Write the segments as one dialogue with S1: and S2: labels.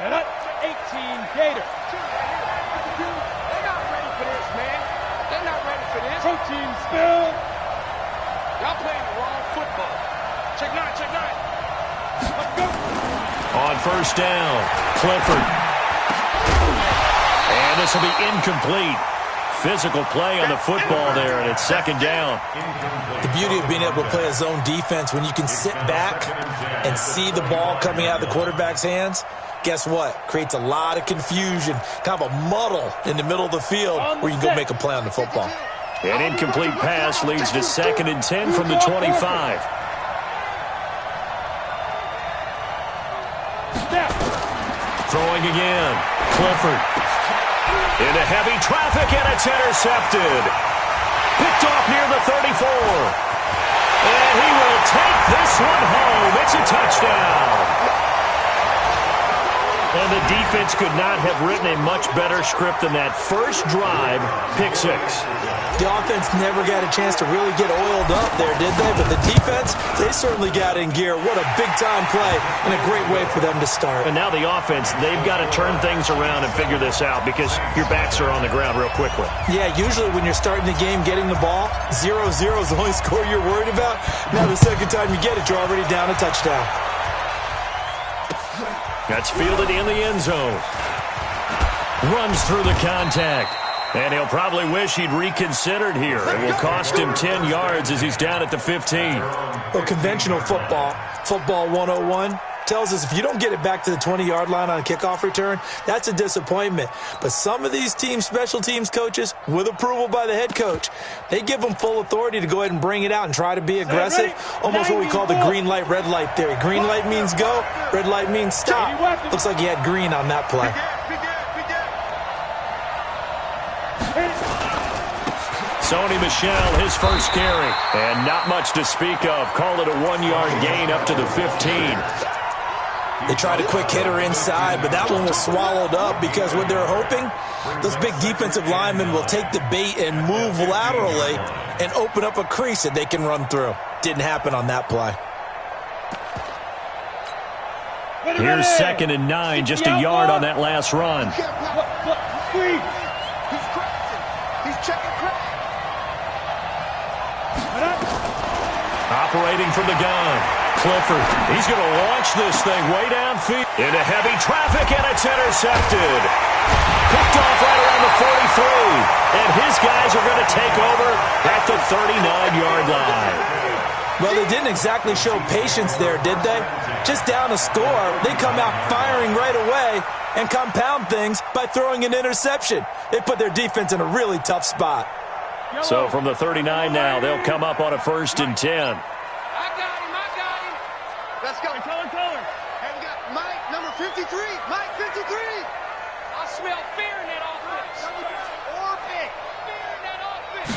S1: And that's 18 Gator. They're not ready for this, man. They're not ready for this. Protein spill. Y'all playing the wrong football. Check nine, check nine. Let's go.
S2: On first down, Clifford. And this will be incomplete. Physical play on the football there, and it's second down.
S3: The beauty of being able to play a zone defense, when you can sit back and see the ball coming out of the quarterback's hands, guess what? Creates a lot of confusion, kind of a muddle in the middle of the field where you can go make a play on the football.
S2: An incomplete pass leads to 2nd and 10 from the 25. Throwing again, Clifford. Into heavy traffic, and it's intercepted. Picked off near the 34. And he will take this one home. It's a touchdown. And the defense could not have written a much better script than that first drive, pick 6.
S3: The offense never got a chance to really get oiled up there, did they? But the defense, they certainly got in gear. What a big-time play and a great way for them to start.
S2: And now the offense, they've got to turn things around and figure this out because your backs are on the ground real quickly.
S3: Yeah, usually when you're starting the game getting the ball, 0-0 is the only score you're worried about. Now the second time you get it, you're already down a touchdown.
S2: That's fielded in the end zone. Runs through the contact. And he'll probably wish he'd reconsidered here. It will cost him 10 yards as he's down at the 15.
S3: Well, conventional football 101, tells us if you don't get it back to the 20-yard line on a kickoff return, that's a disappointment. But some of these special teams coaches, with approval by the head coach, they give them full authority to go ahead and bring it out and try to be aggressive. Almost what we call the green light, red light theory. Green light means go, red light means stop. Looks like he had green on that play.
S2: Sony Michel, his first carry. And not much to speak of. Call it a 1-yard gain up to the 15.
S3: They tried a quick hitter inside, but that one was swallowed up because what they're hoping, those big defensive linemen will take the bait and move laterally and open up a crease that they can run through. Didn't happen on that play.
S2: Here's 2nd and 9, just a yard on that last run. Operating from the gun, Clifford. He's going to launch this thing way downfield. Into heavy traffic, and it's intercepted. Picked off right around the 43. And his guys are going to take over at the 39-yard line.
S3: Well, they didn't exactly show patience there, did they? Just down a score, they come out firing right away and compound things by throwing an interception. They put their defense in a really tough spot.
S2: So from the 39 now, they'll come up on a 1st and 10.
S1: I got him. Let's go. Color. Hey, we got Mike, number 53. Mike, 53. I smell fear in that offense. Fear in that offense.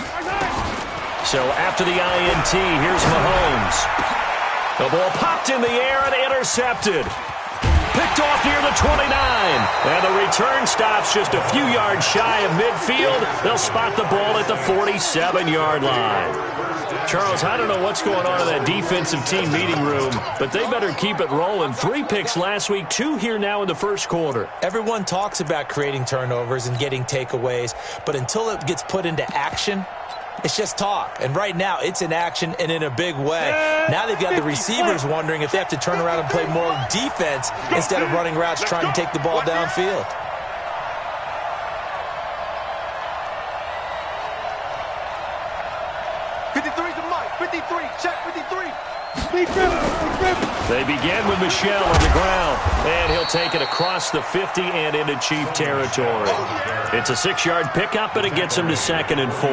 S2: So after the INT, here's Mahomes. The ball popped in the air and intercepted. Picked off near the 29. And the return stops just a few yards shy of midfield. They'll spot the ball at the 47-yard line. Charles, I don't know what's going on in that defensive team meeting room, but they better keep it rolling. 3 picks last week, 2 here now in the first quarter.
S3: Everyone talks about creating turnovers and getting takeaways, but until it gets put into action, it's just talk. And right now, it's in action and in a big way. Now they've got the receivers wondering if they have to turn around and play more defense instead of running routes trying to take the ball downfield.
S2: They begin with Michel on the ground, and he'll take it across the 50 and into Chief territory. It's a 6-yard pickup, and it gets him to 2nd and 4.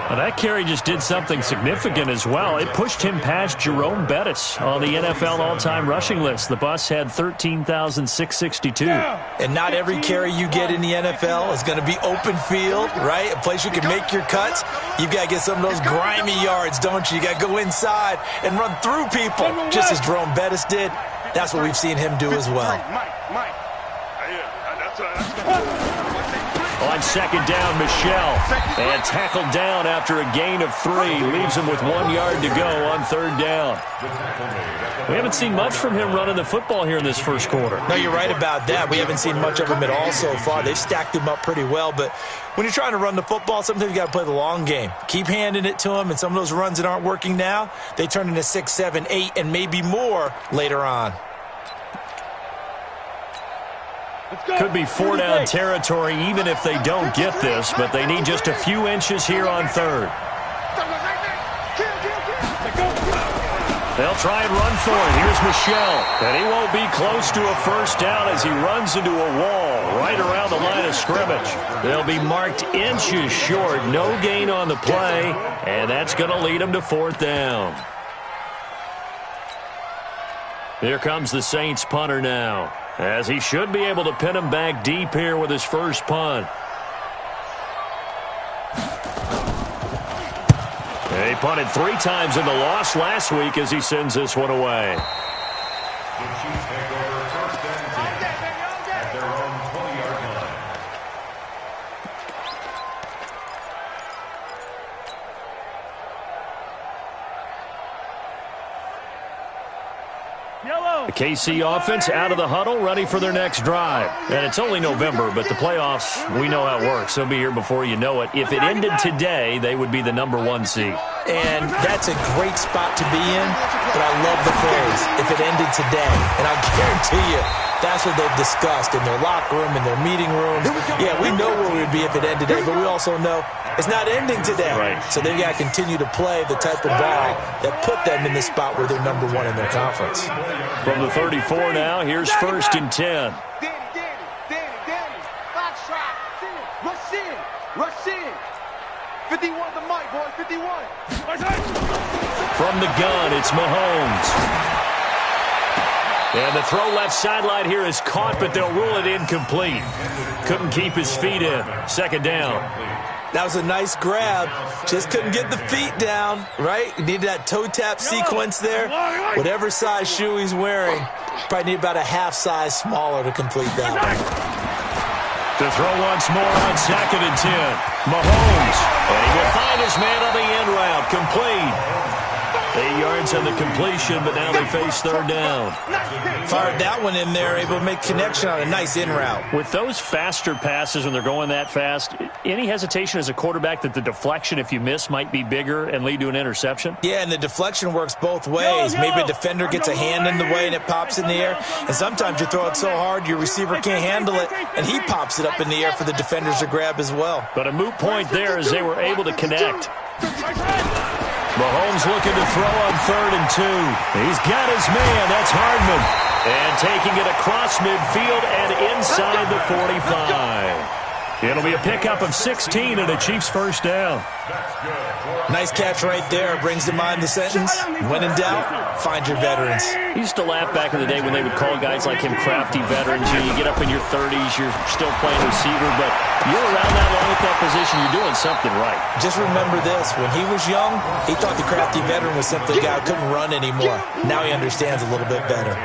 S2: Now, that carry just did something significant as well. It pushed him past Jerome Bettis on the NFL all-time rushing list. The bus had 13,662.
S3: And not every carry you get in the NFL is going to be open field, right? A place you can make your cuts. You've got to get some of those grimy yards, don't you? You got to go inside and run through people, just as Jerome Bettis did. That's what we've seen him do as well.
S2: On second down, Michelle. And tackled down after a gain of 3. Leaves him with 1 yard to go on third down. We haven't seen much from him running the football here in this first quarter.
S3: No, you're right about that. We haven't seen much of him at all so far. They've stacked him up pretty well, but when you're trying to run the football, sometimes you got to play the long game. Keep handing it to him, and some of those runs that aren't working now, they turn into 6, 7, 8, and maybe more later on.
S2: Could be 4-down territory even if they don't get this, but they need just a few inches here on third. They'll try and run for it. Here's Michelle. And he won't be close to a first down as he runs into a wall right around the line of scrimmage. They'll be marked inches short. No gain on the play, and that's going to lead them to fourth down. Here comes the Saints punter now, as he should be able to pin him back deep here with his first punt. He punted 3 times in the loss last week as he sends this one away.
S4: The Chiefs take over first and 10 at their own 20-yard line.
S2: The KC offense out of the huddle, ready for their next drive. And it's only November, but the playoffs, we know how it works. They'll be here before you know it. If it ended today, they would be the #1 seed.
S3: And that's a great spot to be in, but I love the phrase, if it ended today. And I guarantee you, that's what they've discussed in their locker room, in their meeting rooms. Yeah, we know where we'd be if it ended today, but we also know it's not ending today.
S2: Right.
S3: So they've got to continue to play the type of ball that put them in the spot where they're #1 in their conference.
S2: From the 34 now, here's first and 10.
S1: Danny. Box trap. Rush in. 51 the mic, boy. 51.
S2: From the gun, it's Mahomes. And the throw left sideline here is caught, but they'll rule it incomplete. Couldn't keep his feet in. Second down.
S3: That was a nice grab. Just couldn't get the feet down, right? You needed that toe tap sequence there. Whatever size shoe he's wearing, probably need about a half size smaller to complete that one.
S2: To throw once more on second and 10. Mahomes. And he will find his man on the end route. Complete. 8 yards on the completion, but now they face third down.
S3: Fired that one in there, able to make connection on a nice in route.
S2: With those faster passes when they're going that fast, any hesitation as a quarterback that the deflection, if you miss, might be bigger and lead to an interception?
S3: Yeah, and the deflection works both ways. Maybe a defender gets a hand in the way and it pops in the air. And sometimes you throw it so hard your receiver can't handle it, and he pops it up in the air for the defenders to grab as well.
S2: But a moot point there as they were able to connect. Mahomes looking to throw on third and 2. He's got his man. That's Hardman. And taking it across midfield and inside the 45. It'll be a pickup of 16 and a Chiefs first down.
S3: Nice catch right there. Brings to mind the sentence, when in doubt, find your veterans.
S2: He used to laugh back in the day when they would call guys like him crafty veterans. You get up in your 30s, you're still playing receiver, but you're around that long at that position, you're doing something right.
S3: Just remember this. When he was young, he thought the crafty veteran was simply a guy who couldn't run anymore. Now he understands a little bit better.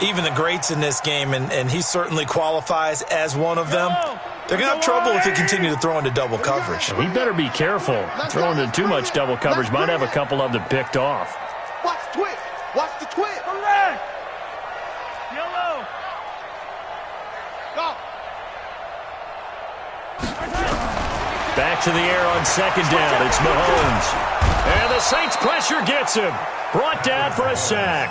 S3: Even the greats in this game, and he certainly qualifies as one of them, they're going to have trouble if they continue to throw into double coverage.
S2: He better be careful. Throwing into too much double coverage might have a couple of them picked off.
S1: Watch the twist. Watch the twist. Correct. Yellow. Go.
S2: Back to the air on second down. It's Mahomes. And the Saints pressure gets him. Brought down for a sack.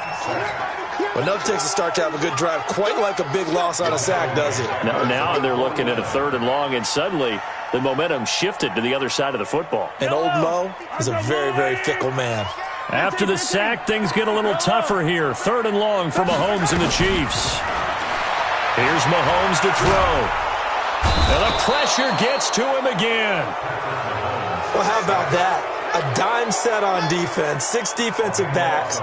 S3: Well, nothing takes a start to have a good drive, quite like a big loss on a sack, does it?
S2: Now they're looking at a third and long, and suddenly the momentum shifted to the other side of the football.
S3: And old Mo is a very, very fickle man.
S2: After the sack, things get a little tougher here. Third and long for Mahomes and the Chiefs. Here's Mahomes to throw. And the pressure gets to him again.
S3: Well, how about that? A dime set on defense, 6 defensive backs.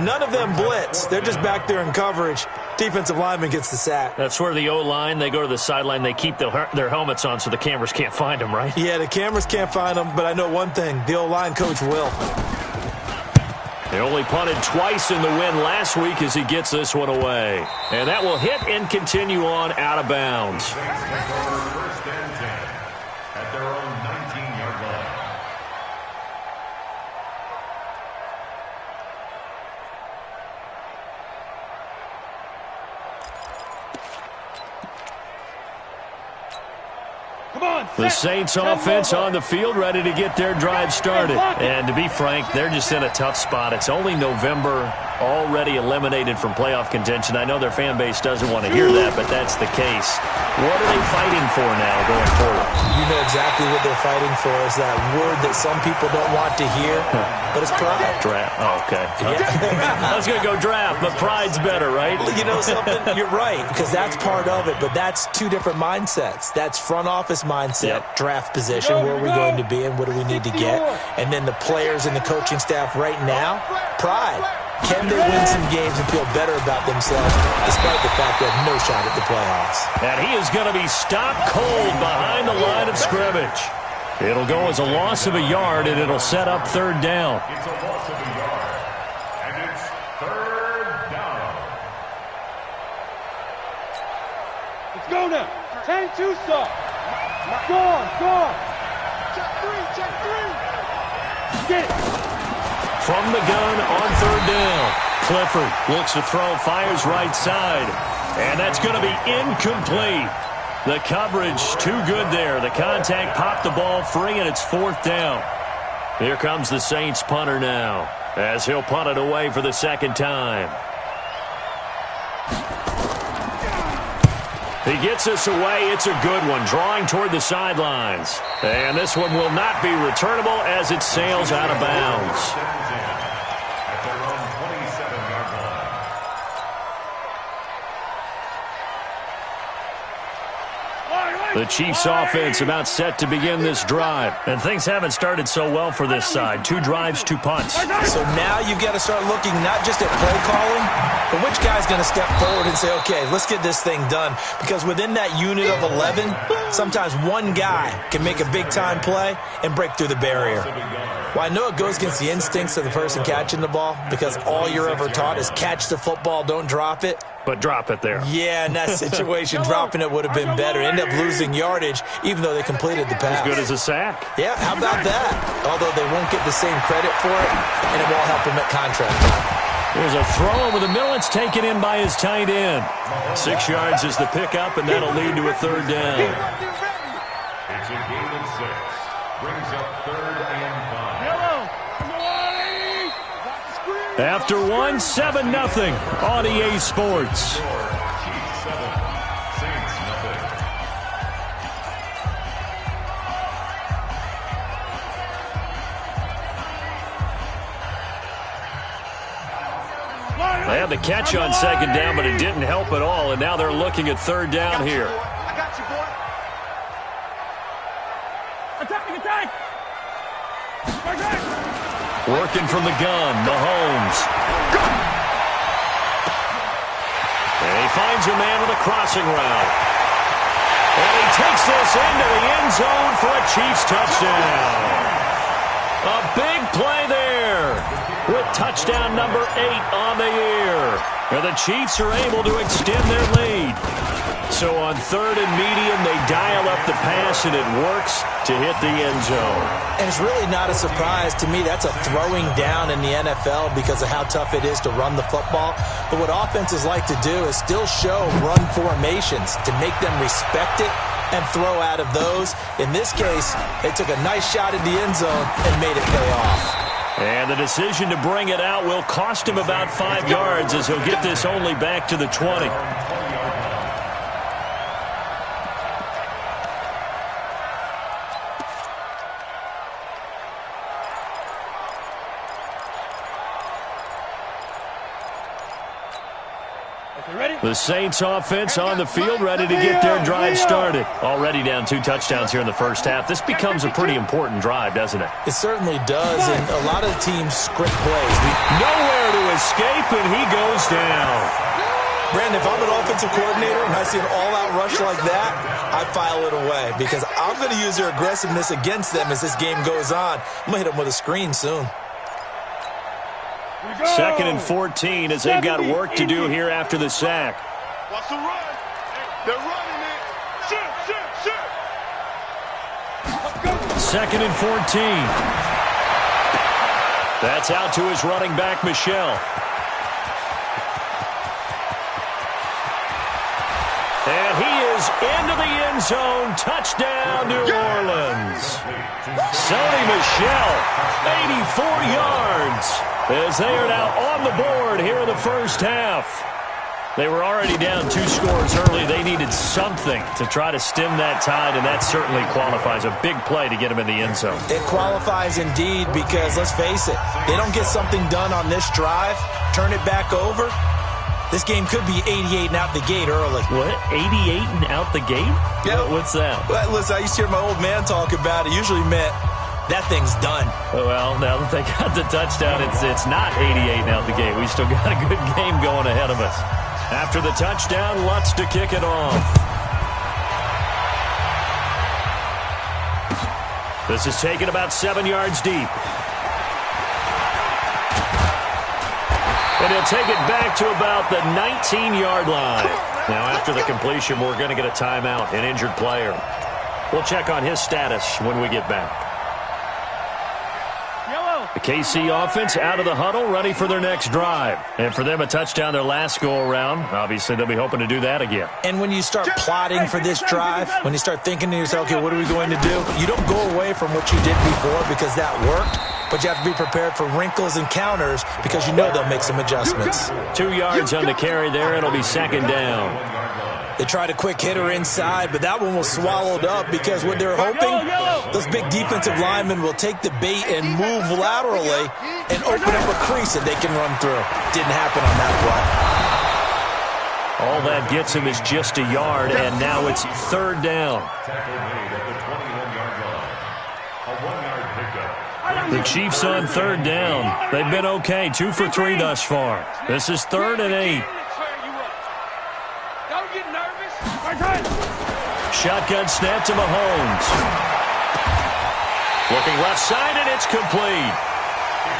S3: None of them blitz. They're just back there in coverage. Defensive lineman gets the sack.
S2: That's where the O-line, they go to the sideline, they keep their helmets on so the cameras can't find them, right?
S3: Yeah, the cameras can't find them, but I know one thing. The O-line coach will.
S2: He only punted twice in the win last week as he gets this one away. And that will hit and continue on out of bounds.
S4: First and 10 at their own 19-yard line.
S2: The Saints offense on the field, ready to get their drive started. And to be frank, they're just in a tough spot. It's only November, already eliminated from playoff contention. I know their fan base doesn't want to hear that, but that's the case. What are they fighting for now going forward?
S3: You know exactly what they're fighting for. Is that word that some people don't want to hear, but it's pride.
S2: Draft. Oh, okay.
S3: Yeah.
S2: I was going to go draft, but pride's better, right?
S3: You know something? You're right, because that's part of it, but that's two different mindsets. That's front office mindset, draft position, where are we going to be and what do we need to get? And then the players and the coaching staff right now, pride. Can they win some games and feel better about themselves despite the fact they have no shot at the playoffs?
S2: And he is going to be stopped cold behind the line of scrimmage. It'll go as a loss of a yard, and it'll set up third down.
S4: It's a loss of a yard, and it's third down.
S1: Let's go now. 10-2 stop. Go on. Check three. Get it.
S2: From the gun on third down. Clifford looks to throw, fires right side. And that's going to be incomplete. The coverage too good there. The contact popped the ball free, and it's fourth down. Here comes the Saints punter now, as he'll punt it away for the second time. He gets us away. It's a good one, drawing toward the sidelines. And this one will not be returnable as it sails out of bounds.
S4: At their own 27-yard line.
S2: The Chiefs offense about set to begin this drive. And things haven't started so well for this side. 2 drives, 2 punts.
S3: So now you've got to start looking not just at play calling, but which guy's going to step forward and say, okay, let's get this thing done. Because within that unit of 11, sometimes one guy can make a big-time play and break through the barrier. Well, I know it goes against the instincts of the person catching the ball because all you're ever taught is catch the football, don't drop it.
S2: But drop it there.
S3: Yeah, in that situation, dropping it would have been better. End up losing yardage, even though they completed the pass.
S2: As good as a sack.
S3: Yeah, how about that? Although they won't get the same credit for it, and it won't help them at contract time.
S2: There's a throw over the middle. It's taken in by his tight end. 6 yards is the pickup, and that'll lead to a third down.
S4: It's a gain of 6. Brings up third and 5.
S2: After 1, 7-0 on EA Sports.
S4: Chiefs 7, Saints nothing.
S2: They had the catch on second down, but it didn't help at all, and now they're looking at third down here.
S1: I got you, boy. Attack!
S2: Working from the gun, Mahomes. And he finds a man with a crossing route. And he takes this into the end zone for a Chiefs touchdown. A big play there with touchdown number 8 on the year. And the Chiefs are able to extend their lead. So on third and medium, they dial up the pass, and it works to hit the end zone.
S3: And it's really not a surprise to me. That's a throwing down in the NFL because of how tough it is to run the football. But what offenses like to do is still show run formations to make them respect it and throw out of those. In this case, they took a nice shot in the end zone and made it pay off.
S2: And the decision to bring it out will cost him about 5 yards as he'll get this only back to the 20. The Saints offense on the field, ready to get their drive started. Already down 2 touchdowns here in the first half. This becomes a pretty important drive, doesn't it?
S3: It certainly does, and a lot of teams script plays.
S2: Nowhere to escape, and he goes down.
S3: Brandon, if I'm an offensive coordinator and I see an all-out rush like that, I file it away because I'm going to use their aggressiveness against them as this game goes on. I'm going to hit them with a screen soon.
S2: Second and 14 as they've got work to do here after the sack.
S1: Watch the run. They're running it. Shoot.
S2: Second and 14. That's out to his running back, Michelle. And he is into the end zone. Touchdown, New Orleans. Sony Michel, 84 yards, as they are now on the board here in the first half. They were already down 2 scores early. They needed something to try to stem that tide, and that certainly qualifies. A big play to get them in the end zone.
S3: It qualifies indeed because, let's face it, they don't get something done on this drive, turn it back over, this game could be 88 and out the gate early.
S2: What? 88 and out the gate?
S3: Yeah.
S2: What's that?
S3: Well, listen, I used to hear my old man talk about it. Usually meant that thing's done.
S2: Well, now that they got the touchdown, it's not 88 and out the gate. We still got a good game going ahead of us. After the touchdown, Lutz to kick it off. This is taken about 7 yards deep. And he'll take it back to about the 19-yard line. Now, after the completion, we're going to get a timeout, an injured player. We'll check on his status when we get back. The KC offense out of the huddle, ready for their next drive. And for them, a touchdown their last go-around. Obviously, they'll be hoping to do that again.
S3: And when you start plotting for this drive, when you start thinking to yourself, okay, what are we going to do? You don't go away from what you did before because that worked. But you have to be prepared for wrinkles and counters because you know they'll make some adjustments.
S2: 2 yards on the carry there. It'll be second down.
S3: They tried a quick hitter inside, but that one was swallowed up because what they're hoping, those big defensive linemen will take the bait and move laterally and open up a crease that they can run through. Didn't happen on that play.
S2: All that gets him is just a yard, and now it's third down. The Chiefs on third down. They've been okay, 2 for 3 thus far. This is 3rd and 8. Shotgun snap to Mahomes. Looking left side, and it's complete.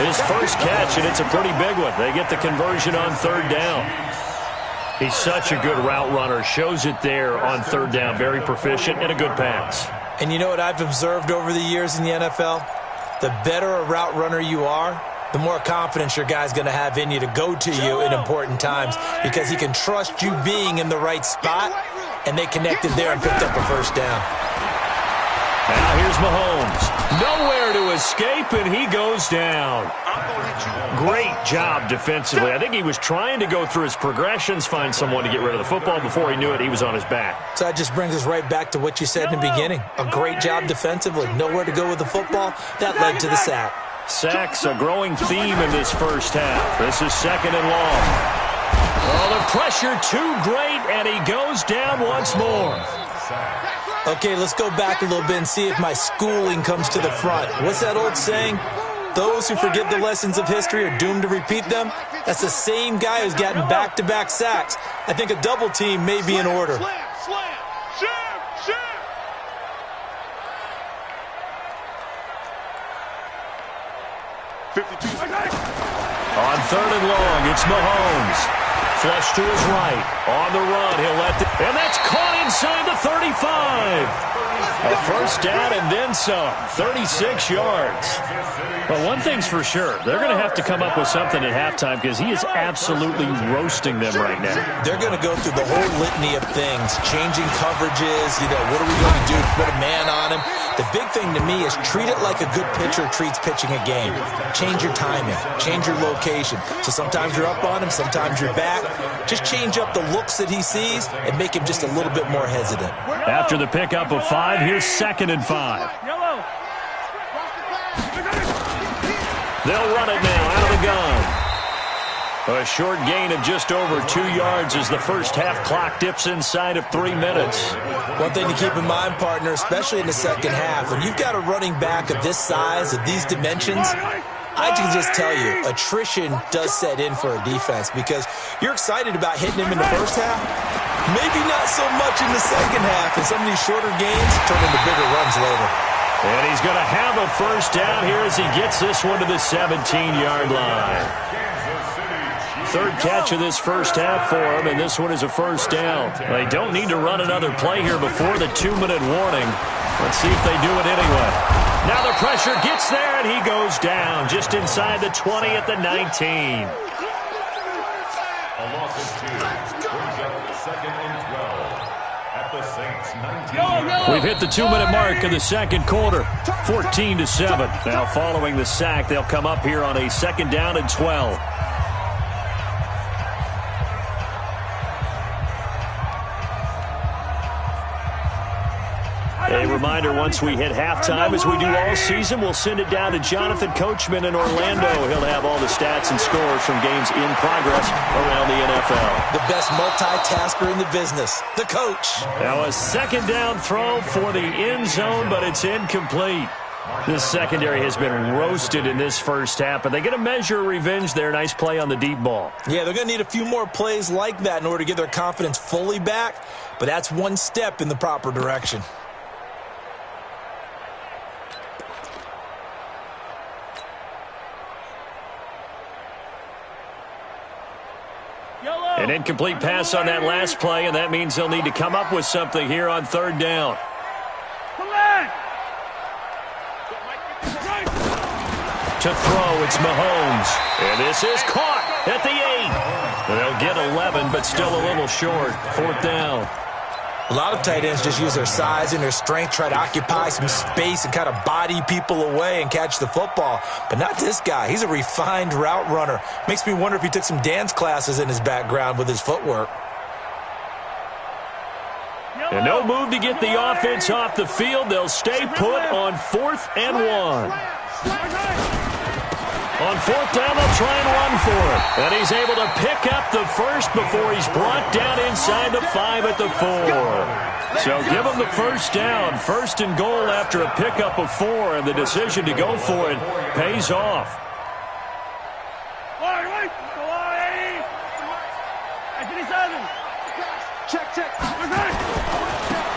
S2: His first catch, and it's a pretty big one. They get the conversion on third down. He's such a good route runner. Shows it there on third down. Very proficient and a good pass.
S3: And you know what I've observed over the years in the NFL? The better a route runner you are, the more confidence your guy's going to have in you to go to you in important times because he can trust you being in the right spot, and they connected there and picked up a first down.
S2: Now here's Mahomes. Nowhere to escape, and he goes down. Great job defensively. I think he was trying to go through his progressions, find someone to get rid of the football. Before he knew it, he was on his back.
S3: So that just brings us right back to what you said in the beginning. A great job defensively. Nowhere to go with the football. That led to the sack.
S2: Sacks, a growing theme in this first half. This is second and long. Oh, the pressure too great, and he goes down once more.
S3: Okay, let's go back a little bit and see if my schooling comes to the front. What's that old saying? Those who forget the lessons of history are doomed to repeat them. That's the same guy who's gotten back-to-back sacks. I think a double team may be in order.
S2: On third and long, it's Mahomes. Flush to his right. On the run, he'll let and that's caught inside the 35. A first down and then some. 36 yards. Well, one thing's for sure. They're going to have to come up with something at halftime because he is absolutely roasting them right now.
S3: They're going to go through the whole litany of things. Changing coverages. What are we going to do to put a man on him? The big thing to me is treat it like a good pitcher treats pitching a game. Change your timing. Change your location. So sometimes you're up on him. Sometimes you're back. Just change up the looks that he sees and make him just a little bit more hesitant.
S2: After the pickup of 5, here's second and 5. They'll run it now out of the gun. A short gain of just over 2 yards as the first half clock dips inside of 3 minutes.
S3: One thing to keep in mind, partner, especially in the second half, when you've got a running back of this size, of these dimensions, I can just tell you, attrition does set in for a defense because you're excited about hitting him in the first half. Maybe not so much in the second half, and some of these shorter gains turn into bigger runs later.
S2: And he's going to have a first down here as he gets this one to the 17-yard line. third catch of this first half for him, and this one is a first down. They don't need to run another play here before the 2-minute warning. Let's see if they do it anyway. Now the pressure gets there, and he goes down just inside the 20 at the 19.
S4: A loss of 2 brings up 2nd and 12 at the Saints 19.
S2: We've hit the 2-minute mark of the second quarter, 14-7. Now following the sack, they'll come up here on a 2nd down and 12. A reminder, once we hit halftime, as we do all season, we'll send it down to Jonathan Coachman in Orlando. He'll have all the stats and scores from games in progress around the NFL.
S3: The best multitasker in the business, the coach.
S2: Now a 2nd down throw for the end zone, but it's incomplete. This secondary has been roasted in this first half, but they get a measure of revenge there. Nice play on the deep ball.
S3: Yeah, they're going to need a few more plays like that in order to get their confidence fully back, but that's one step in the proper direction.
S2: An incomplete pass on that last play, and that means they'll need to come up with something here on 3rd down. To throw, it's Mahomes. And this is caught at the 8. They'll get 11, but still a little short. 4th down.
S3: A lot of tight ends just use their size and their strength, try to occupy some space and kind of body people away and catch the football. But not this guy. He's a refined route runner. Makes me wonder if he took some dance classes in his background with his footwork.
S2: And no move to get the offense off the field. They'll stay put on 4th and 1. On 4th down, they'll try and run for it. And he's able to pick up the first before he's brought down inside the 5 at the 4. So give him the first down. 1st and goal after a pickup of 4, and the decision to go for it pays off.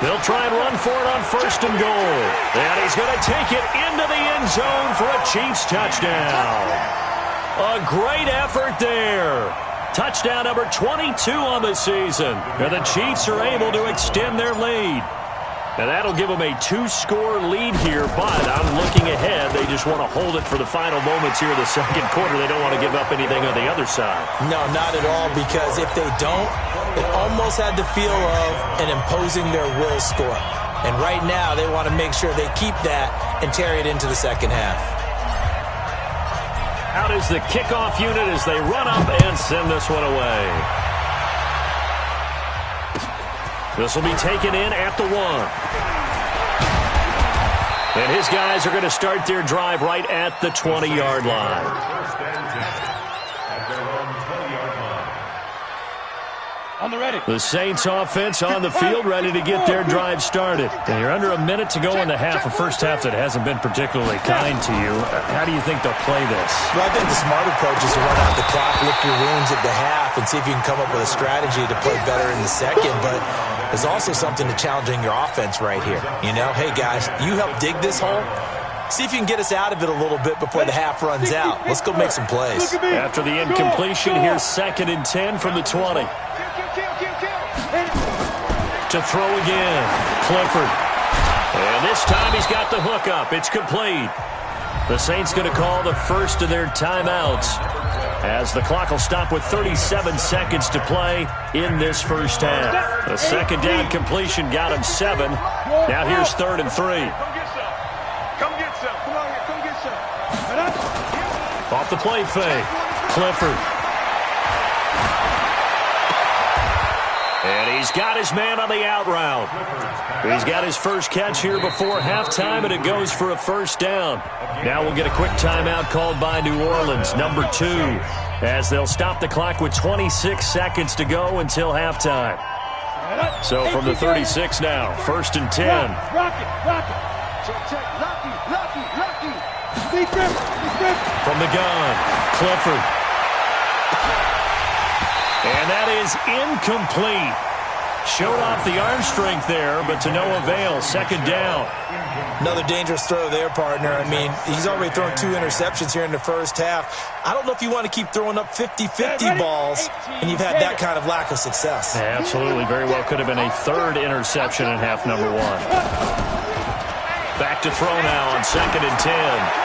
S2: They'll try and run for it on 1st and goal. And he's going to take it into the end zone for a Chiefs touchdown. A great effort there. Touchdown number 22 on the season. And the Chiefs are able to extend their lead. And that'll give them a 2-score lead here, but I'm looking ahead. They just want to hold it for the final moments here in the second quarter. They don't want to give up anything on the other side.
S3: No, not at all, because if they don't, it almost had the feel of an imposing their will score. And right now, they want to make sure they keep that and carry it into the second half.
S2: Out is the kickoff unit as they run up and send this one away. This will be taken in at the 1. And his guys are going to start their drive right at the 20-yard line.
S4: First and 10 at their own 20-yard line.
S1: On the ready.
S2: The Saints offense on the field, ready to get their drive started. And you're under a minute to go in the half, a first half that hasn't been particularly kind to you. How do you think they'll play this?
S3: Well, I think the smart approach is to run out the clock, lick your wounds at the half, and see if you can come up with a strategy to play better in the second. But there's also something to challenging your offense right here. You know, hey, guys, you help dig this hole. See if you can get us out of it a little bit before the half runs out. Let's go make some plays.
S2: After the incompletion, here's 2nd and 10 from the 20. To throw again, Clifford. And this time he's got the hook up. It's complete. The Saints going to call the first of their timeouts as the clock will stop with 37 seconds to play in this first half. The 2nd down completion got him 7. Now here's 3rd and 3.
S1: Come get some. Come on here. Come get some.
S2: Off the play fake, Clifford. And he's got his man on the out route. He's got his first catch here before halftime, and it goes for a first down. Now we'll get a quick timeout called by New Orleans, number 2, as they'll stop the clock with 26 seconds to go until halftime. So from the 36 now, 1st and 10.
S1: Rock it. Check. Lucky.
S2: From the gun, Clifford. And that is incomplete. Showed off the arm strength there, but to no avail. Second down.
S3: Another dangerous throw there, partner. I mean, he's already thrown 2 interceptions here in the first half. I don't know if you want to keep throwing up 50-50 balls, and you've had that kind of lack of success.
S2: Yeah, absolutely. Very well could have been a 3rd interception in half number 1. Back to throw now on 2nd and 10.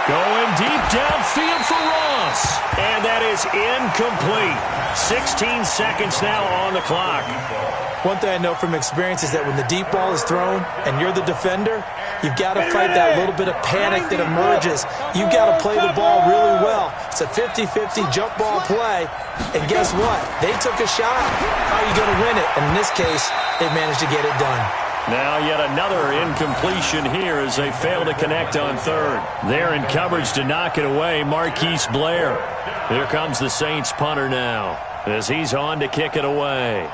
S2: Going deep downfield for Ross. And that is incomplete. 16 seconds now on the clock.
S3: One thing I know from experience is that when the deep ball is thrown and you're the defender, you've got to fight that little bit of panic that emerges. You've got to play the ball really well. It's a 50-50 jump ball play. And guess what? They took a shot. How are you going to win it? And in this case, they managed to get it done.
S2: Now yet another incompletion here as they fail to connect on 3rd. They're in coverage to knock it away, Marquise Blair. Here comes the Saints punter now as he's on to kick it away.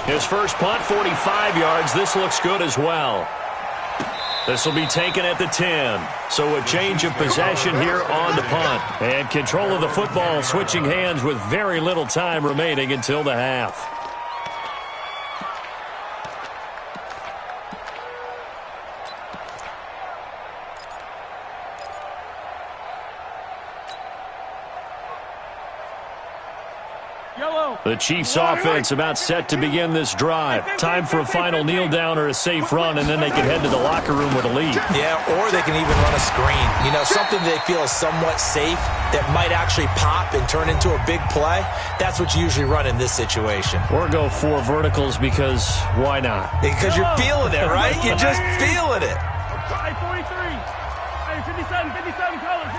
S2: His first punt, 45 yards. This looks good as well. This will be taken at the 10. So a change of possession here on the punt. And control of the football switching hands with very little time remaining until the half. The Chiefs offense about set to begin this drive. Time for a final kneel down or a safe run, and then they can head to the locker room with a lead.
S3: Yeah, or they can even run a screen. You know, something they feel is somewhat safe that might actually pop and turn into a big play. That's what you usually run in this situation.
S2: Or go 4 verticals because why not?
S3: Because you're feeling it, right? You're just feeling it.
S1: 43. Hey, 57 colors.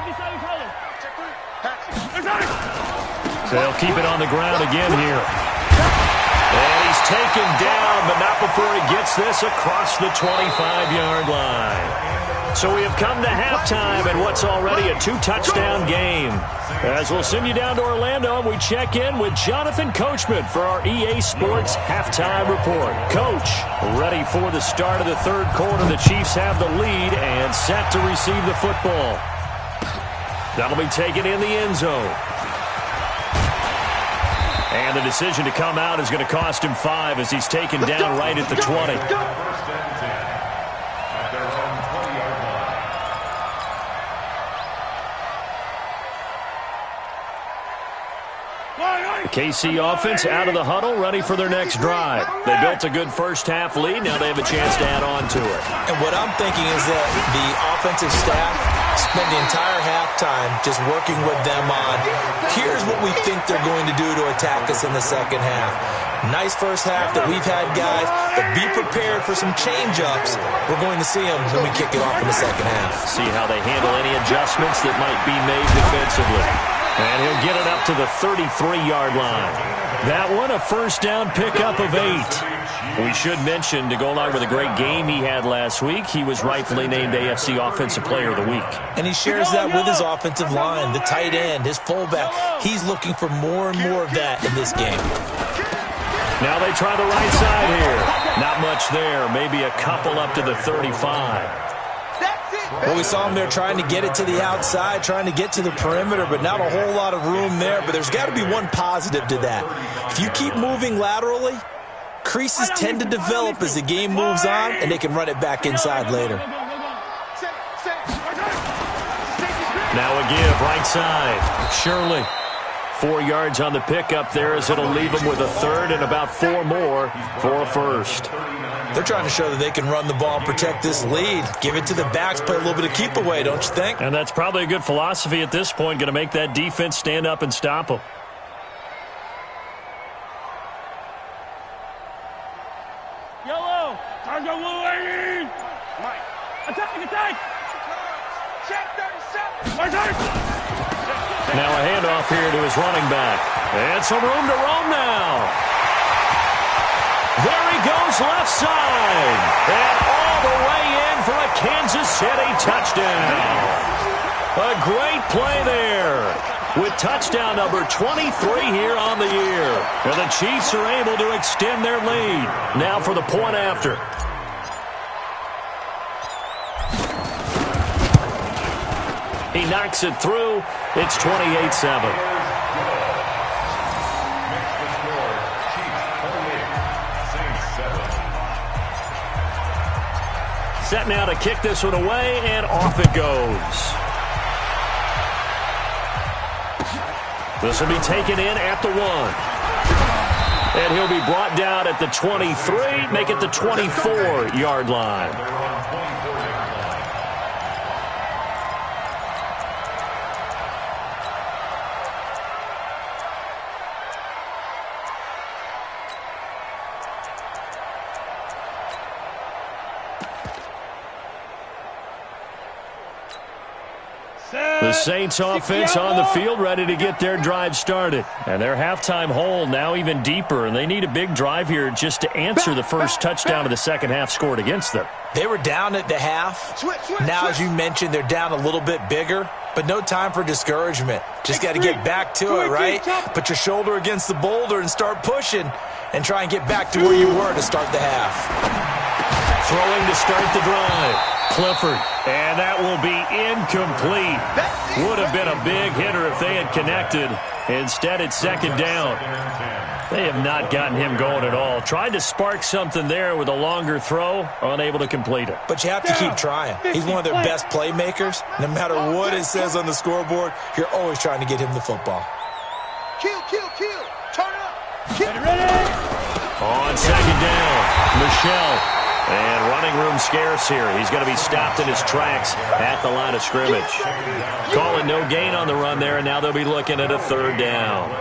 S2: So they'll keep it on the ground again here. And he's taken down, but not before he gets this across the 25-yard line. So we have come to halftime in what's already a 2-touchdown game. As we'll send you down to Orlando, and we check in with Jonathan Coachman for our EA Sports Halftime Report. Coach, ready for the start of the 3rd quarter. The Chiefs have the lead and set to receive the football. That'll be taken in the end zone. And the decision to come out is going to cost him 5 as he's taken down right at the 20.
S4: First and 10 at their own 20-yard line.
S2: The KC offense out of the huddle, ready for their next drive. They built a good first half lead. Now they have a chance to add on to it.
S3: And what I'm thinking is that the offensive staff spend the entire halftime just working with them on, here's what we think they're going to do to attack us in the second half. Nice first half that we've had, guys, but be prepared for some change-ups. We're going to see them when we kick it off in the second half.
S2: See how they handle any adjustments that might be made defensively. And he'll get it up to the 33-yard line. That one, a first down pickup of 8. We should mention, to go along with a great game he had last week, he was rightfully named AFC Offensive Player of the Week.
S3: And he shares that with his offensive line, the tight end, his fullback. He's looking for more and more of that in this game.
S2: Now they try the right side here. Not much there, maybe a couple up to the 35.
S3: Well, we saw him there trying to get it to the outside, trying to get to the perimeter, but not a whole lot of room there. But there's got to be one positive to that. If you keep moving laterally, creases tend to develop as the game moves on, and they can run it back inside later.
S2: Now a give, right side. Shirley. 4 yards on the pickup there as it'll leave them with a 3rd and about 4 more for a first.
S3: They're trying to show that they can run the ball and protect this lead. Give it to the backs, play a little bit of keep away, don't you think?
S2: And that's probably a good philosophy at this point, going to make that defense stand up and stop them.
S1: Yellow, Targo Blue 80. Mike, attack. Check 37.
S2: Now a handoff here to his running back. And some room to roam now. There he goes left side. And all the way in for a Kansas City touchdown. A great play there. With touchdown number 23 here on the year. And the Chiefs are able to extend their lead. Now for the point after. He knocks it through. It's 28-7. Set now to kick this one away, and off it goes. This will be taken in at the 1. And he'll be brought down at the 23, make it the 24-yard line. The Saints offense on the field, ready to get their drive started. And their halftime hole now even deeper, and they need a big drive here just to answer the first touchdown of the second half scored against them.
S3: They were down at the half. Now, as you mentioned, they're down a little bit bigger, but no time for discouragement. Just got to get back to it, right? Put your shoulder against the boulder and start pushing and try and get back to where you were to start the half.
S2: Throwing to start the drive. Clifford, and that will be incomplete. Would have been a big hitter if they had connected. Instead, it's second down. They have not gotten him going at all. Tried to spark something there with a longer throw, unable to complete it.
S3: But you have to keep trying. He's one of their best playmakers. No matter what it says on the scoreboard, you're always trying to get him the football.
S1: Kill. Turn it up. Ready.
S2: On second down, Michelle. And running room scarce here. He's going to be stopped in his tracks at the line of scrimmage. Calling no gain on the run there, and now they'll be looking at a third down.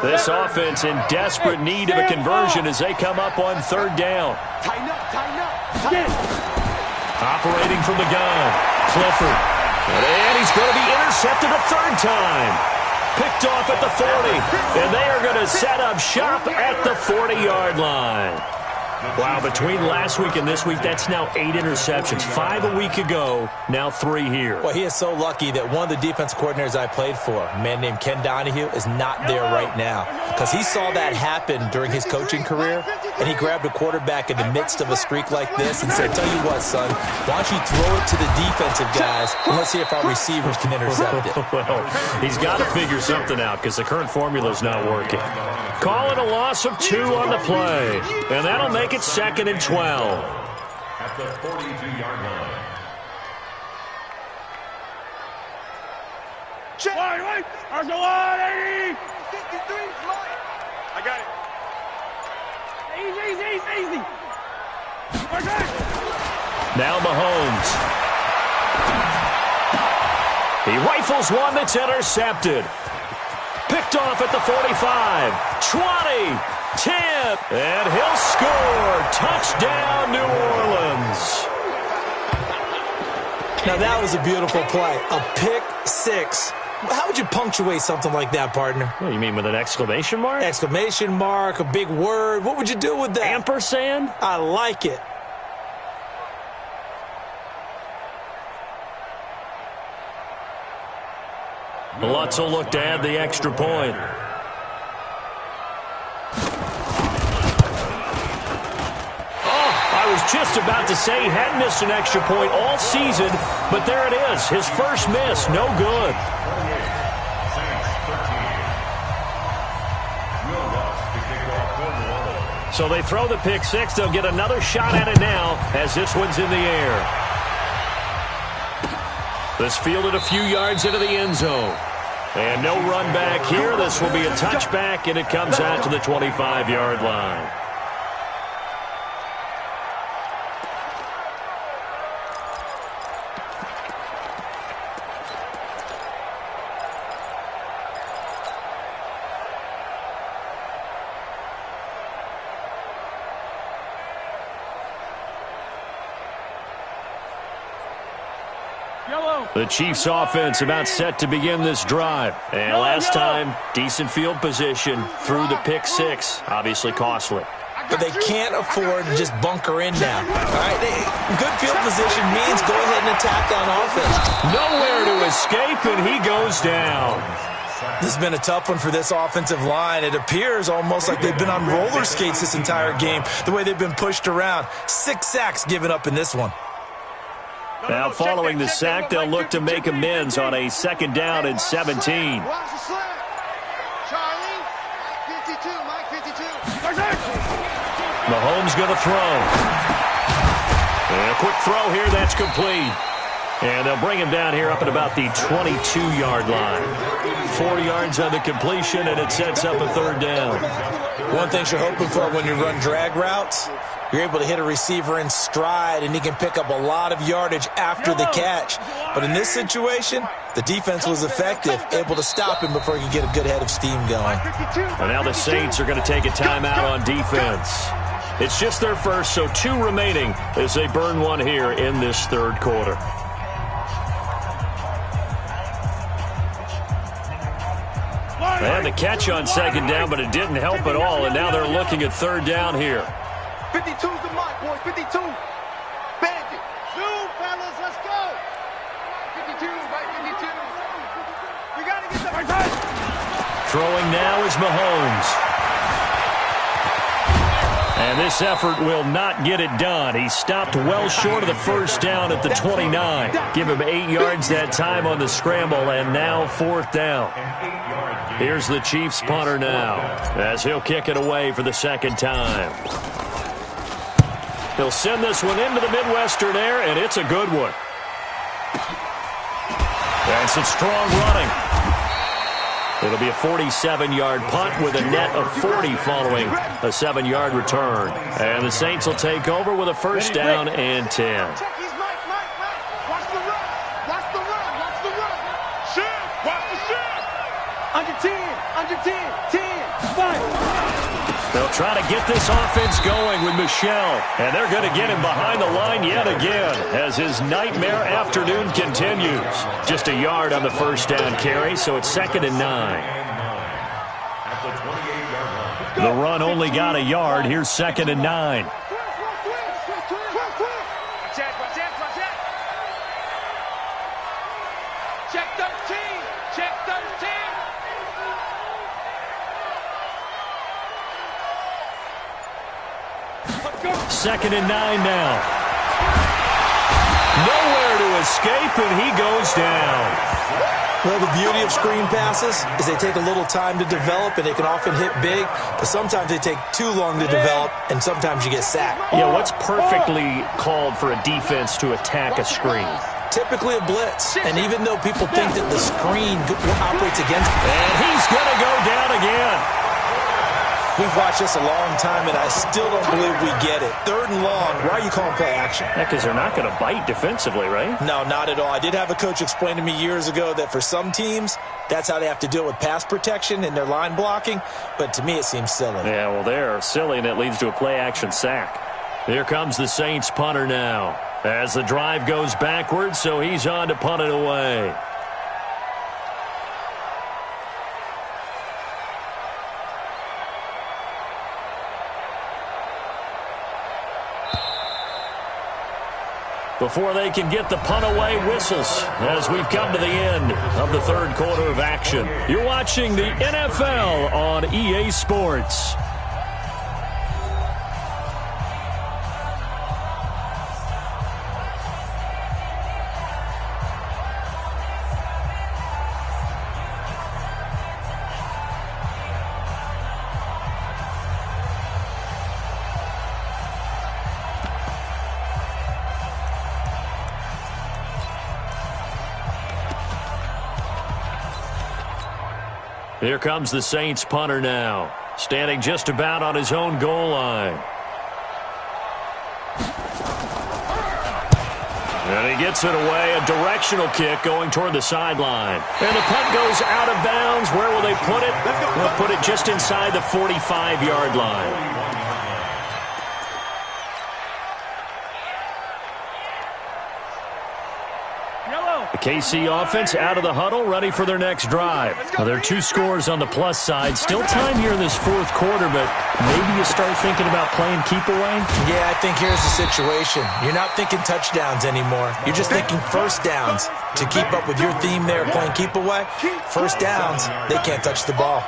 S2: This offense in desperate need of a conversion as they come up on third down.
S1: Tighten up.
S2: Operating from the gun, Clifford. And he's going to be intercepted a third time. Picked off at the 40, and they are going to set up shop at the 40-yard line. Wow, between last week and this week, that's now 8 interceptions. 5 a week ago, now 3 here.
S3: Well, he is so lucky that one of the defense coordinators I played for, a man named Ken Donahue, is not there right now. Because he saw that happen during his coaching career, and he grabbed a quarterback in the midst of a streak like this and said, tell you what, son, why don't you throw it to the defensive guys, and let's see if our receivers can intercept it.
S2: Well, he's got to figure something out because the current formula is not working. Calling a loss of 2 on the play, and that'll make it second and 12.
S4: At the 42-yard line.
S1: Wait. There's a line, 80. 53, I got it. Easy.
S2: Now Mahomes. He rifles one that's intercepted. Picked off at the 45, 20, 10, and he'll score. Touchdown, New Orleans.
S3: Now, that was a beautiful play. A pick six. How would you punctuate something like that, partner?
S2: What, you mean with an exclamation mark?
S3: Exclamation mark, a big word. What would you do with that?
S2: Ampersand?
S3: I like it.
S2: Lutz will look to add the extra point. Oh, I was just about to say he hadn't missed an extra point all season, but there it is. His first miss, no good. So they throw the pick six. They'll get another shot at it now as this one's in the air. This fielded a few yards into the end zone. And no run back here. This will be a touchback, and it comes out to the 25-yard line. The Chiefs offense about set to begin this drive. And last time, decent field position through the pick six. Obviously costly.
S3: But they can't afford to just bunker in now. All right? Good field position means go ahead and attack on offense.
S2: Nowhere to escape, and he goes down.
S3: This has been a tough one for this offensive line. It appears almost like they've been on roller skates this entire game, the way they've been pushed around. 6 sacks given up in this one.
S2: Now following the sack, they'll look to make amends on a 2nd down and 17.
S1: Charlie, Mike 52, Mike 52.
S2: Mahomes going to throw. And a quick throw here, that's complete. And they'll bring him down here up at about the 22-yard line. 4 yards on the completion, and it sets up a 3rd down.
S3: One thing you're hoping for when you run drag routes, you're able to hit a receiver in stride, and he can pick up a lot of yardage after the catch. But in this situation, the defense was effective, able to stop him before he could get a good head of steam going.
S2: And now the Saints are going to take a timeout on defense. It's just their first, so 2 remaining as they burn one here in this 3rd quarter. They had the catch on 2nd down, but it didn't help at all, and now they're looking at 3rd down here.
S1: 52's the mark, boys. 52. Bandit. Zoom, fellas. Let's go. 52, right 52. We got to get the right.
S2: Throwing now is Mahomes. And this effort will not get it done. He stopped well short of the 1st down at the 29. Give him 8 yards that time on the scramble, and now 4th down. Here's the Chiefs punter now, as he'll kick it away for the 2nd time. He'll send this one into the Midwestern air, and it's a good one. And some strong running. It'll be a 47-yard punt with a net of 40 following a 7-yard return. And the Saints will take over with a 1st down and 10.
S1: Check these Mike. Watch the run. Watch the run. Shift. Watch the shift. Under 10. 10. 5.
S2: They'll try to get this offense going with Michel. And they're going to get him behind the line yet again as his nightmare afternoon continues. Just a yard on the 1st down carry, so it's 2nd and 9. The run only got a yard. Here's 2nd and 9.
S1: Check 13. Check 13.
S2: 2nd and 9 now. Nowhere to escape, and he goes down.
S3: Well, the beauty of screen passes is they take a little time to develop, and they can often hit big, but sometimes they take too long to develop, and sometimes you get sacked.
S2: Yeah, what's perfectly called for a defense to attack a screen?
S3: Typically a blitz, and even though people think that the screen operates against them.
S2: And he's going to go down again.
S3: We've watched this a long time, and I still don't believe we get it. 3rd and long, why are you calling play action?
S2: Yeah, because they're not going to bite defensively, right?
S3: No, not at all. I did have a coach explain to me years ago that for some teams, that's how they have to deal with pass protection and their line blocking, but to me it seems silly.
S2: Yeah, well, they're silly, and it leads to a play-action sack. Here comes the Saints punter now as the drive goes backwards, so he's on to punt it away. Before they can get the punt away, whistles as we've come to the end of the 3rd quarter of action. You're watching the NFL on EA Sports. Here comes the Saints punter now, standing just about on his own goal line. And he gets it away, a directional kick going toward the sideline. And the punt goes out of bounds. Where will they put it? They'll put it just inside the 45-yard line. The KC offense out of the huddle, ready for their next drive. Now, there are 2 scores on the plus side. Still time here in this 4th quarter, but maybe you start thinking about playing keep away?
S3: Yeah, I think here's the situation. You're not thinking touchdowns anymore. You're just thinking 1st downs. to keep up with your theme there playing keep away, first downs, they can't touch the ball.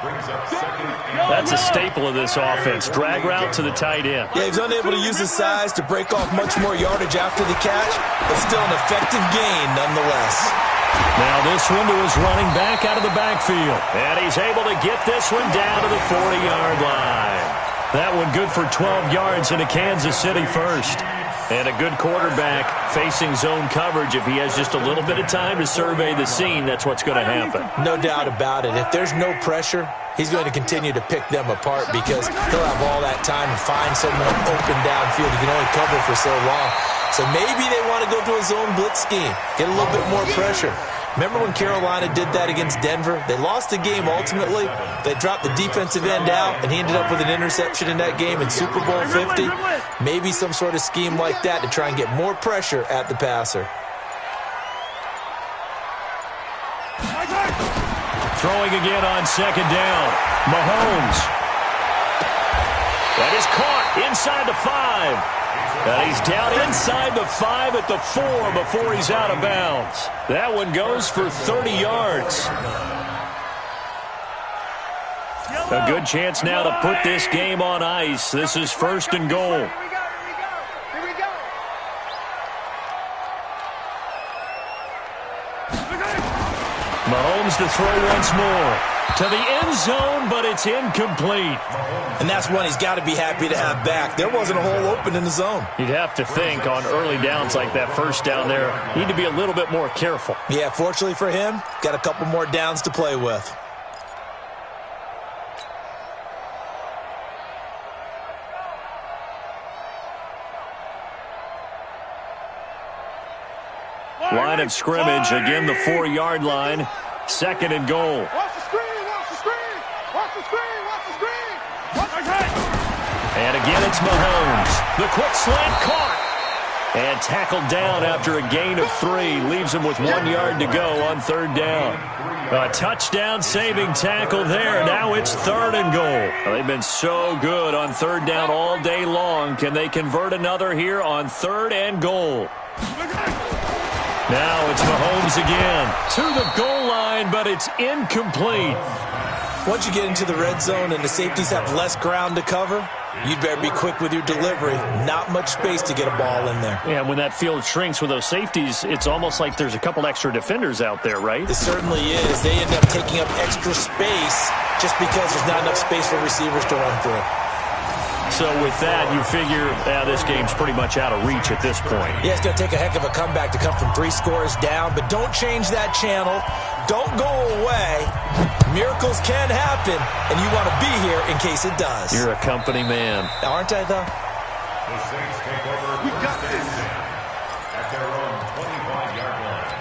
S2: That's a staple of this offense. Drag route to the tight end.
S3: Yeah, he's unable to use his size to break off much more yardage after the catch, but still an effective gain nonetheless.
S2: Now this one to his running back out of the backfield. And he's able to get this one down to the 40-yard line. That one good for 12 yards into Kansas City first. And a good quarterback facing zone coverage. If he has just a little bit of time to survey the scene, that's what's going to happen.
S3: No doubt about it. If there's no pressure, he's going to continue to pick them apart because he'll have all that time to find someone open downfield. He can only cover for so long. So maybe they want to go to a zone blitz scheme, get a little bit more pressure. Remember when Carolina did that against Denver? They lost the game ultimately. They dropped the defensive end out, and he ended up with an interception in that game in Super Bowl 50. Maybe some sort of scheme like that to try and get more pressure at the passer.
S2: Throwing again on second down. Mahomes. That is caught inside the 5. And he's down inside the 5 at the 4 before he's out of bounds. That one goes for 30 yards. A good chance now to put this game on ice. This is first and goal.
S1: Here we go.
S2: Mahomes to throw once more. To the end zone, but it's incomplete.
S3: And that's one he's got to be happy to have back. There wasn't a hole open in the zone.
S2: You'd have to think on early downs like that first down there, need to be a little bit more careful.
S3: Yeah, fortunately for him, got a couple more downs to play with.
S2: Line of scrimmage, again the 4-yard line. Second and goal.
S1: Watch the screen, watch the screen, watch the screen, watch the screen. Watch the screen.
S2: And again it's Mahomes. The quick slant caught. And tackled down after a gain of 3. Leaves him with 1 yard to go on third down. A touchdown saving tackle there. Now it's third and goal. Well, they've been so good on third down all day long. Can they convert another here on third and goal? Now it's Mahomes again to the goal line, but it's incomplete.
S3: Once you get into the red zone and the safeties have less ground to cover, you'd better be quick with your delivery. Not much space to get a ball in there.
S2: Yeah, when that field shrinks with those safeties, it's almost like there's a couple extra defenders out there, right?
S3: It certainly is. They end up taking up extra space just because there's not enough space for receivers to run through.
S2: So with that, you figure this game's pretty much out of reach at this point.
S3: Yeah, it's going to take a heck of a comeback to come from 3 scores down, but don't change that channel. Don't go away. Miracles can happen, and you want to be here in case it does.
S2: You're a company man.
S3: Aren't I, though?
S4: The Saints take over. We got this. At their own 25-yard line.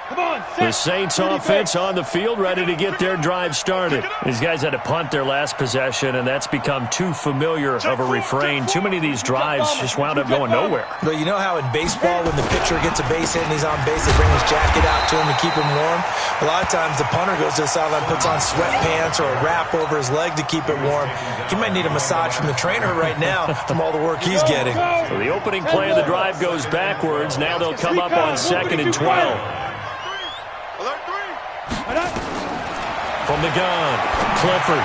S1: Come on,
S2: The Saints offense on the field, ready to get their drive started. These guys had to punt their last possession, and that's become too familiar of a refrain. Too many of these drives just wound up going nowhere.
S3: But you know how in baseball, when the pitcher gets a base hit and he's on base, they bring his jacket out to him to keep him warm? A lot of times the punter goes to the sideline, puts on sweatpants or a wrap over his leg to keep it warm. He might need a massage from the trainer right now from all the work he's getting.
S2: So the opening play of the drive goes backwards. Now they'll come up on 2nd and 12. From the gun, Clifford.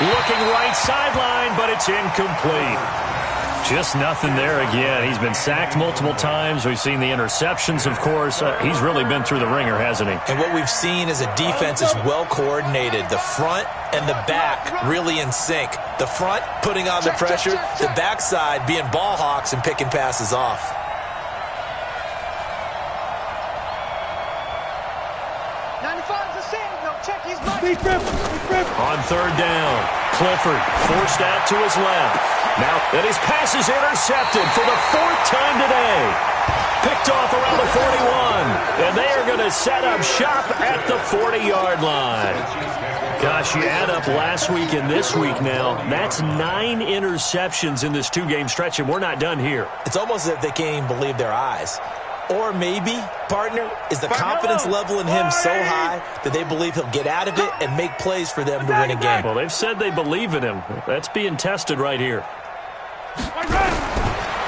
S2: Looking right sideline, but it's incomplete. Just nothing there again. He's been sacked multiple times. We've seen the interceptions, of course. He's really been through the ringer, hasn't he?
S3: And what we've seen is a defense is well coordinated. The front and the back really in sync. The front putting on the pressure, the backside being ball hawks and picking passes off.
S2: On third down, Clifford forced out to his left. Now that his pass is intercepted for the 4th time today. Picked off around the 41. And they are going to set up shop at the 40-yard line. Gosh, you add up last week and this week now, that's 9 interceptions in this 2-game stretch, and we're not done here.
S3: It's almost as if they can't even believe their eyes. Or maybe, partner, is the confidence level in him so high that they believe he'll get out of it and make plays for them to win a game.
S2: Well, they've said they believe in him. That's being tested right here.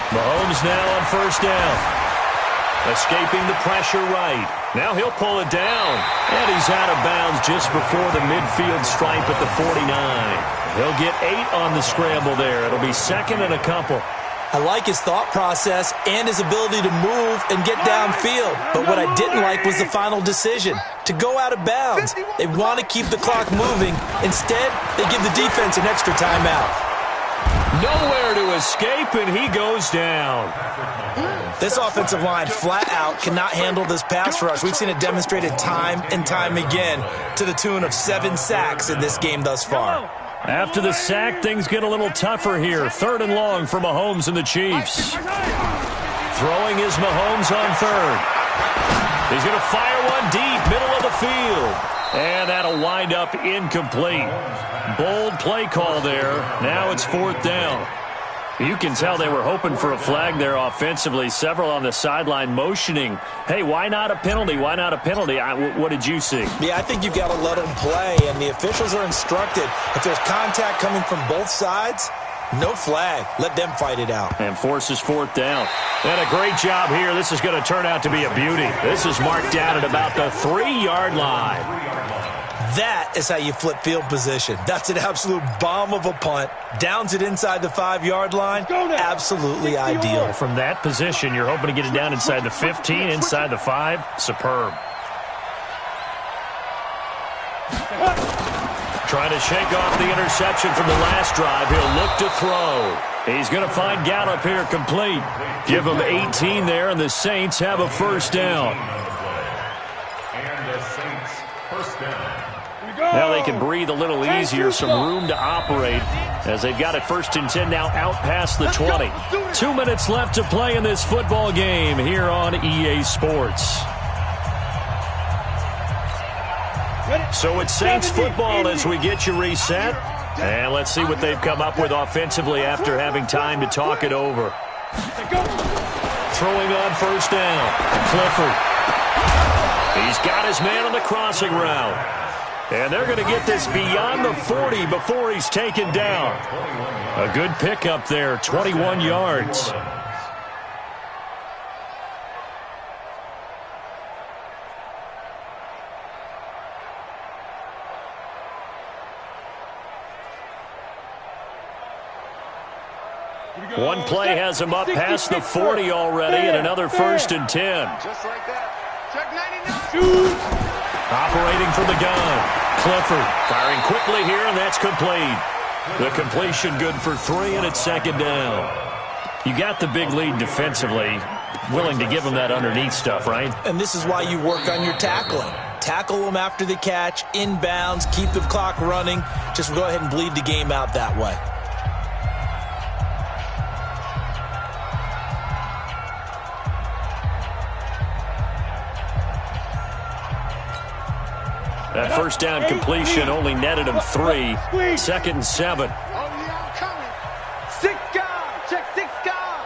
S2: Mahomes now on first down. Escaping the pressure right. Now he'll pull it down. And he's out of bounds just before the midfield stripe at the 49. He'll get 8 on the scramble there. It'll be second and a couple.
S3: I like his thought process and his ability to move and get downfield. But what I didn't like was the final decision, to go out of bounds. They want to keep the clock moving. Instead, they give the defense an extra timeout.
S2: Nowhere to escape, and he goes down.
S3: This offensive line flat out cannot handle this pass rush. We've seen it demonstrated time and time again to the tune of 7 sacks in this game thus far.
S2: After the sack, things get a little tougher here. Third and long for Mahomes and the Chiefs. Throwing is Mahomes on third. He's going to fire one deep, middle of the field. And that'll wind up incomplete. Bold play call there. Now it's fourth down. You can tell they were hoping for a flag there offensively. Several on the sideline motioning, hey, why not a penalty? Why not a penalty? What did you see?
S3: Yeah, I think you've got to let them play, and the officials are instructed. If there's contact coming from both sides, no flag. Let them fight it out.
S2: And forces fourth down. And a great job here. This is going to turn out to be a beauty. This is marked down at about the 3-yard line.
S3: That is how you flip field position. That's an absolute bomb of a punt. Downs it inside the 5-yard line. Absolutely ideal.
S2: From that position, you're hoping to get it down inside the 15, inside the 5. Superb. Trying to shake off the interception from the last drive. He'll look to throw. He's going to find Gallup here complete. Give him 18 there, and the Saints have a first down.
S4: And the Saints first down.
S2: Now they can breathe a little easier, some room to operate as they've got it first and 10 now out past the 20. 2 minutes left to play in this football game here on EA Sports. So it's Saints football as we get you reset. And let's see what they've come up with offensively after having time to talk it over. Throwing on first down. Clifford. He's got his man on the crossing route. And they're going to get this beyond the 40 before he's taken down. A good pickup there, 21 yards. One play has him up past the 40 already, and another first and 10.
S1: Just like that. Check 99.
S2: Operating from the gun. Clifford firing quickly here, and that's complete. The completion good for 3, and it's second down. You got the big lead defensively. Willing to give them that underneath stuff, right?
S3: And this is why you work on your tackling. Tackle them after the catch, inbounds, keep the clock running. Just go ahead and bleed the game out that way.
S2: That first down completion only netted him 3. Second and 7.
S1: Oh, yeah, I'm coming. 6 guys. Check 6 guys.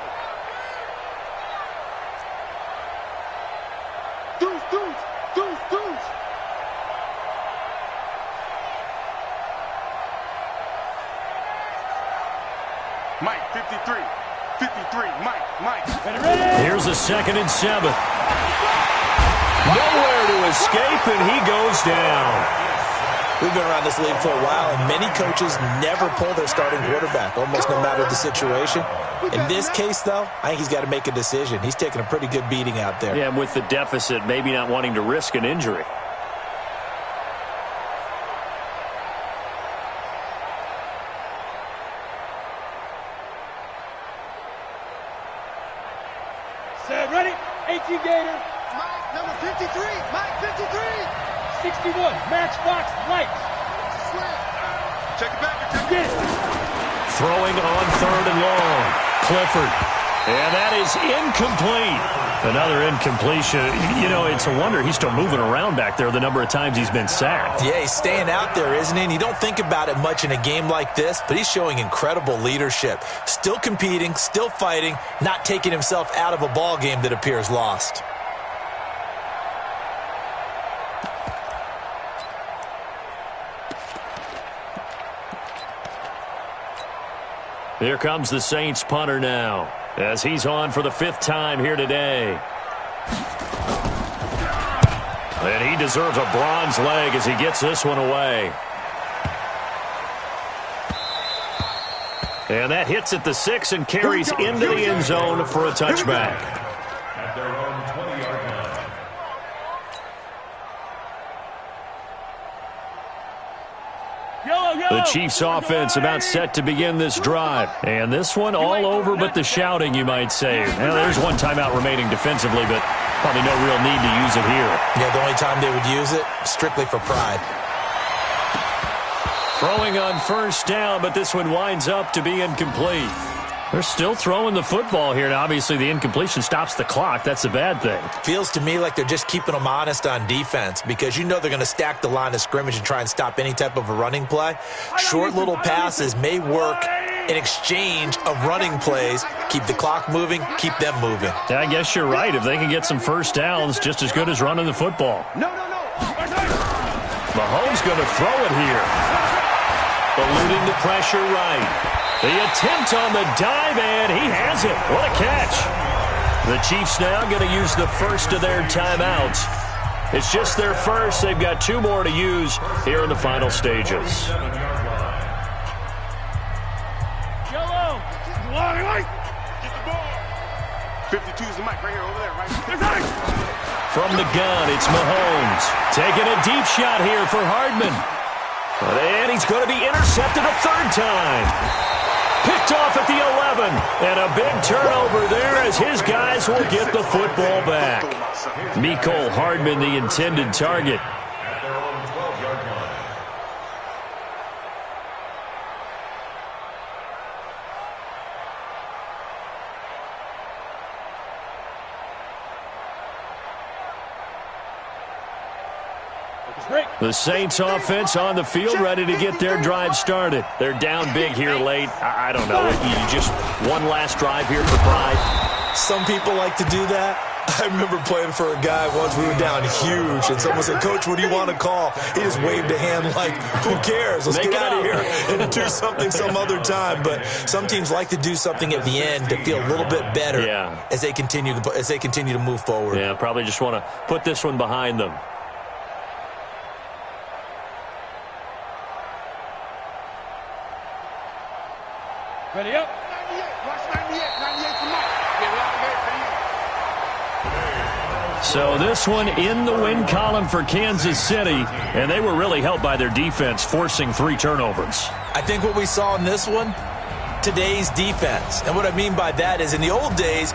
S1: Deuce, deuce, deuce, deuce. Mike, 53. 53. Mike.
S2: Here's a second and 7. Nowhere to escape, and he goes down.
S3: We've been around this league for a while, and many coaches never pull their starting quarterback, almost no matter the situation. In this case, though, I think he's got to make a decision. He's taking a pretty good beating out there.
S2: Yeah, and with the deficit, maybe not wanting to risk an injury.
S5: Set, ready? 18 Gator.
S1: Mike, number 53. Mike, 53.
S5: 61, Matchbox Lights.
S1: Check it back. Check
S5: Get it.
S2: Throwing on third and long. Clifford. And that is incomplete. Another incompletion. You know, it's a wonder he's still moving around back there the number of times he's been sacked.
S3: Yeah, he's staying out there, isn't he? And you don't think about it much in a game like this, but he's showing incredible leadership. Still competing, still fighting, not taking himself out of a ball game that appears lost.
S2: Here comes the Saints punter now. as he's on for the 5th time here today. And he deserves a bronze leg as he gets this one away. And that hits at the 6 and carries into the end zone for a touchback.
S4: At their own 20-yard line.
S2: The Chiefs offense about set to begin this drive. And this one all over but the shouting, you might say. Now, there's one timeout remaining defensively, but probably no real need to use it here.
S3: Yeah, the only time they would use it, strictly for pride.
S2: Throwing on 1st down, but this one winds up to be incomplete. They're still throwing the football here, and obviously the incompletion stops the clock. That's a bad thing.
S3: Feels to me like they're just keeping them honest on defense because you know they're going to stack the line of scrimmage and try and stop any type of a running play. Short little passes may work in exchange of running plays. Keep the clock moving, keep them moving.
S2: Yeah, I guess you're right. If they can get some 1st downs, just as good as running the football. Mahomes going to throw it here. Eluding the pressure right. The attempt on the dive, and he has it. What a catch. The Chiefs now going to use the first of their timeouts. It's just their first. They've got 2 more to use here in the final stages.
S5: Yellow.
S1: 52 is the mic right here, over there, right?
S2: From the gun, it's Mahomes. Taking a deep shot here for Hardman. And he's going to be intercepted a 3rd time. Picked off at the 11. And a big turnover there as his guys will get the football back. Mecole Hardman, the intended target.
S4: At their own 12-yard line.
S2: The Saints offense on the field, ready to get their drive started. They're down big here late. I don't know. You just one last drive here for pride.
S3: Some people like to do that. I remember playing for a guy once. We were down huge, and someone said, "Coach, what do you want to call?" He just waved a hand like, "Who cares? Let's get out of here and do something some other time." But some teams like to do something at the end to feel a little bit better as they continue to move forward.
S2: Yeah, probably just want to put this one behind them.
S5: Ready up.
S1: 98. Watch 98. 98 for Mike. Get out of here.
S2: So this one in the win column for Kansas City, and they were really helped by their defense, forcing 3 turnovers.
S3: I think what we saw in this one, today's defense. And what I mean by that is in the old days,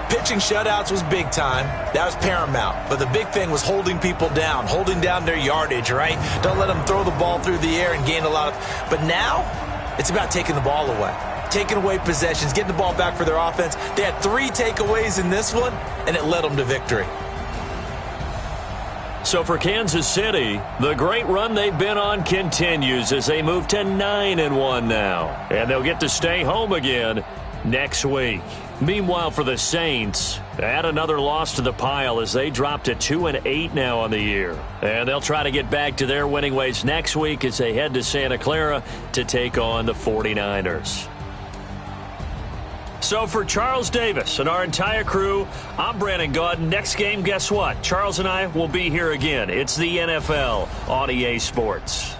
S3: pitching shutouts was big time. That was paramount. But the big thing was holding people down, holding down their yardage, right? Don't let them throw the ball through the air and gain a lot of... But now, it's about taking the ball away. Taking away possessions, getting the ball back for their offense. They had 3 takeaways in this one, and it led them to victory.
S2: So for Kansas City, the great run they've been on continues as they move to 9-1 now. And they'll get to stay home again next week. Meanwhile, for the Saints, add another loss to the pile as they drop to 2-8 now on the year. And they'll try to get back to their winning ways next week as they head to Santa Clara to take on the 49ers. So for Charles Davis and our entire crew, I'm Brandon Gaudin. Next game, guess what? Charles and I will be here again. It's the NFL on EA Sports.